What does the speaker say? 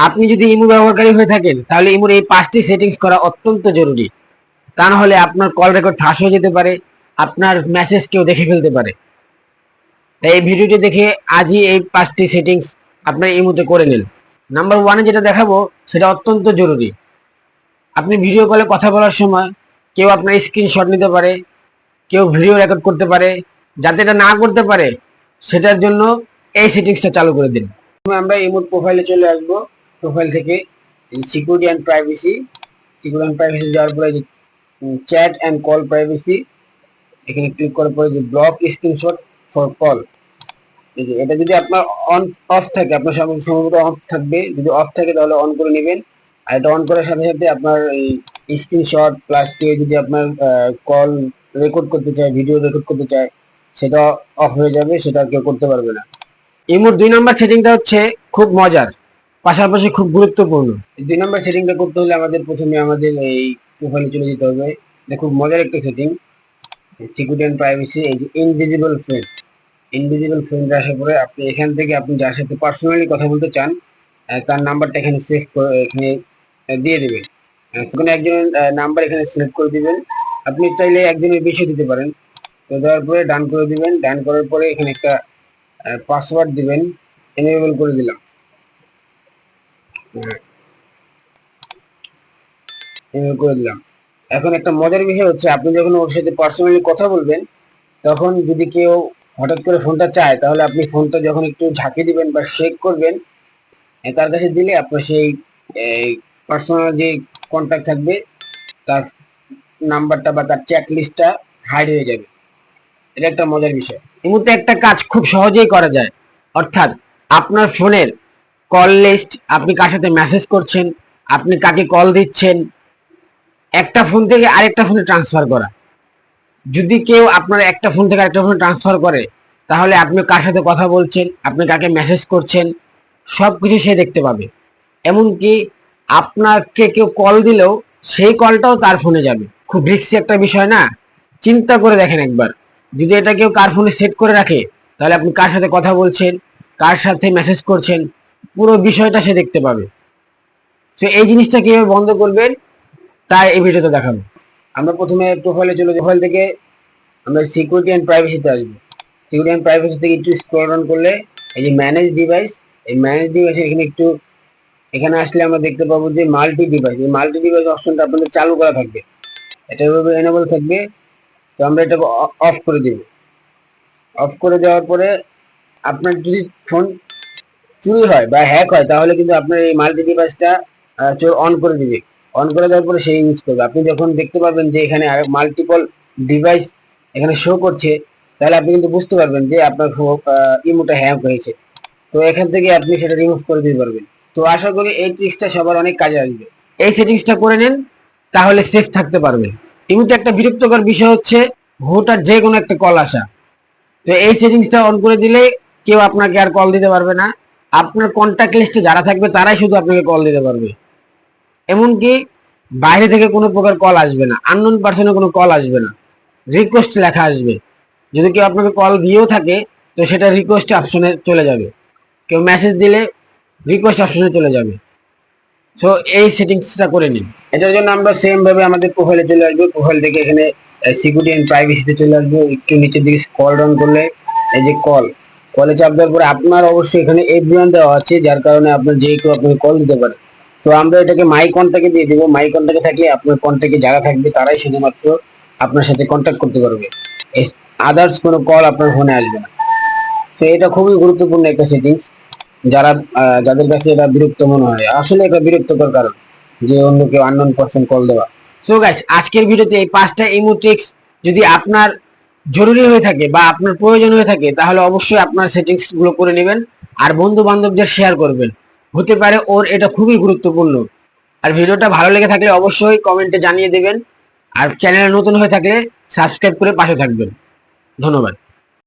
আপনি যদি ইমো ব্যবহারকারী হয়ে থাকেন তাহলে ইমোর এই 5টি সেটিংস করা অত্যন্ত জরুরি। তা না হলে আপনার কল রেকর্ড ফাঁস হয়ে যেতে পারে, আপনার মেসেজ কেউ দেখে ফেলতে পারে। তাই এই ভিডিওটি দেখে আজই এই 5টি সেটিংস আপনার ইমোতে করে নিন। নাম্বার 1-এ যেটা দেখাবো সেটা অত্যন্ত জরুরি। আপনি ভিডিও কলে কথা বলার সময় কেউ আপনার স্ক্রিনশট নিতে পারে, কেউ ভিডিও রেকর্ড করতে পারে। যাতে এটা না করতে পারে সেটার জন্য এই সেটিংসটা চালু করে দিন। আমরা ইমোট প্রোফাইলে চলে আসবো। প্রোফাইল থেকে সিকিউরিটি অ্যান্ড প্রাইভেসি, যাওয়ার পরে চ্যাট অ্যান্ড কল প্রাইভেসি, এখানে ক্লিক করার পরে যে ব্লক স্ক্রিনশট ফর কল, এটা যদি আপনার অন অফ থাকে, আপনার সম্ভবত অফ থাকবে। যদি অফ থাকে তাহলে অন করে নেবেন। আর এটা অন করার সাথে সাথে আপনার এই স্ক্রিনশট প্লাস কেউ যদি আপনার কল রেকর্ড করতে চায়, ভিডিও রেকর্ড করতে চায়, সেটা অফ হয়ে যাবে, সেটা কেউ করতে পারবে না। ইমোর 2 নম্বর সেটিংটা হচ্ছে খুব মজার, পাশাপাশি খুব গুরুত্বপূর্ণ। 2 নম্বর সেটিংটা করতে হলে আমাদের প্রথমে আমাদের এই প্রোফাইলে চলে যেতে হবে। এটা খুব মজার একটা সেটিং, সিকিউরিটি অ্যান্ড প্রাইভেসি। এই যে ইনভিজিবল ফ্রেন্ড আসার পরে আপনি এখান থেকে আপনি যার সাথে পার্সোনালি কথা বলতে চান তার নাম্বারটা এখানে সেভ করে এখানে দিয়ে দেবেন। কোনো একজনের নাম্বার এখানে সিলেক্ট করে দিবেন। আপনি চাইলে একজনের বেশি দিতে পারেন। তো দেওয়ার পরে ডান করে দিবেন। ডান করার পরে এখানে একটা পাসওয়ার্ড দিবেন। এনেবল করে দিলাম। এনেবল করে দিলাম। এখন একটা মজার বিষয় হচ্ছে, আপনি যখন ওর সাথে পার্সোনালি কথা বলবেন তখন যদি কেউ হঠাৎ করে ফোনটা চায়, তাহলে আপনি ফোনটা যখন একটু ঝাঁকি দিবেন বা শেক করবেন, তার কাছে দিলে আপনার সেই পার্সোনাল যে কন্ট্যাক্ট থাকবে তার নাম্বারটা বা তার চ্যাট লিস্টটা হাইড হয়ে যাবে। এটা একটা মজার বিষয়। এই মুহূর্তে একটা কাজ খুব সহজেই করা যায়, অর্থাৎ আপনার ফোনের কল লিস্ট, আপনি কার সাথে মেসেজ করছেন, আপনি কাকে কল দিচ্ছেন, একটা ফোন থেকে আরেকটা ফোনে ট্রান্সফার করা। যদি কেউ আপনার একটা ফোন থেকে আরেকটা ফোনে ট্রান্সফার করে, তাহলে আপনি কার সাথে কথা বলছেন, আপনি কাকে মেসেজ করছেন, সবকিছু সে দেখতে পাবে। এমনকি আপনাকে কেউ কল দিলেও সেই কলটাও তার ফোনে যাবে। খুব রিস্কি একটা বিষয় না? চিন্তা করে দেখেন একবার, যদি এটা কেউ কার ফোনে সেট করে রাখে, তাহলে আপনি কার সাথে কথা বলছেন, কার সাথে মেসেজ করছেন, পুরো বিষয়টা সে দেখতে পাবে। তো এই জিনিসটা কিভাবে বন্ধ করবেন তাই এই ভিডিওতে দেখাবো। আমরা প্রথমে প্রোফাইলে চলে, প্রোফাইল থেকে আমরা সিকিউরিটি অ্যান্ড প্রাইভেসিতে আসবো। সিকিউরিটি অ্যান্ড প্রাইভেসি থেকে একটু স্ক্রল ডাউন করলে এই যে ম্যানেজ ডিভাইস, এই ম্যানেজ ডিভাইসে এখানে আসলে আমরা দেখতে পাবো যে মাল্টি ডিভাইস, এই মাল্টি ডিভাইস অপশনটা আপনাদের চালু করা থাকবে, এটা এভাবে এনেবল থাকবে। তো আমরা এটা অফ করে দেব। অফ করে দেওয়ার পরে আপনার যদি ফোন চুরি হয় বা হ্যাক হয়, তাহলে কিন্তু আপনার এই মাল্টি ডিভাইসটা অন করে দিবে। অন করে দেওয়ার পরে সেই ইউজ করবে। আপনি যখন দেখতে পারবেন যে এখানে মাল্টিপল ডিভাইস এখানে শো করছে, তাহলে আপনি কিন্তু বুঝতে পারবেন যে আপনার ইমোটা হ্যাক হয়েছে। তো এখান থেকে আপনি সেটা রিমুভ করে দিতে পারবেন। তো আশা করি এই ট্রিক্সটা সবার অনেক কাজে আসবে। এই সেটিংসটা করে নিন, তাহলে সেফ থাকতে পারবেন। ইমোতে একটা বিরক্তকর বিষয় হচ্ছে হুটার যে কোনো একটা কল আসা। তো এই সেটিংসটা অন করে দিলে কেউ আপনাকে আর কল দিতে পারবে না। আপনার কন্ট্যাক্ট লিস্টে যারা থাকবে তারাই শুধু আপনাকে কল দিতে পারবে। এমনকি বাইরে থেকে কোনো প্রকার কল আসবে না, আননোন পার্সনের কোনো কল আসবে না, রিকোয়েস্ট লেখা আসবে। যদি কেউ আপনাকে কল দিয়েও থাকে তো সেটা রিকোয়েস্ট অপশনে চলে যাবে, কেউ মেসেজ দিলে রিকোয়েস্ট অপশনে চলে যাবে। সো এই সেটিংসটা করে নিন। এটার জন্য আমরা সেম ভাবে আমাদের প্রোফাইলে চলে আসবো। প্রোফাইল থেকে এখানে সিকিউরিটি এন্ড প্রাইভেসিতে চলে আসবো। একটু নিচের দিকে স্ক্রল ডাউন করলে এই যে কলে চাপ দেওয়ার পরে আপনার অবশ্যই এখানে এভরিওয়ান দেওয়া আছে, যার কারণে আপনার যে কেউ আপনাকে কল দিতে পারে। তো আমরা এটাকে মাই কন্টাক্টে দিয়ে দেবো। মাই কন্টাক্টে থাকলে আপনার কন্টাক্টে যারা থাকবে তারাই শুধুমাত্র আপনার সাথে কন্ট্যাক্ট করতে পারবে, আদার্স কোনো কল আপনার ফোনে আসবে না। তো এটা খুবই গুরুত্বপূর্ণ একটা সেটিংস। যাদের কাছে এটা বিরক্ত মনে হয়, আসলে এটা বিরক্তকর কারণ যে অন্য কেউ আননোন পারসন কল দেওয়া। সো গাইস, আজকের ভিডিওতে এই 5টা ইমো ট্রিক্স যদি আপনার জরুরি হয়ে থাকে বা আপনার প্রয়োজন হয়ে থাকে, তাহলে অবশ্যই আপনার সেটিংস গুলো করে নেবেন আর বন্ধু বান্ধবদের শেয়ার করবেন। হতে পারে ওর এটা খুবই গুরুত্বপূর্ণ। আর ভিডিওটা ভালো লেগে থাকলে অবশ্যই কমেন্টে জানিয়ে দেবেন। আর চ্যানেলে নতুন হয়ে থাকলে সাবস্ক্রাইব করে পাশে থাকবেন। ধন্যবাদ।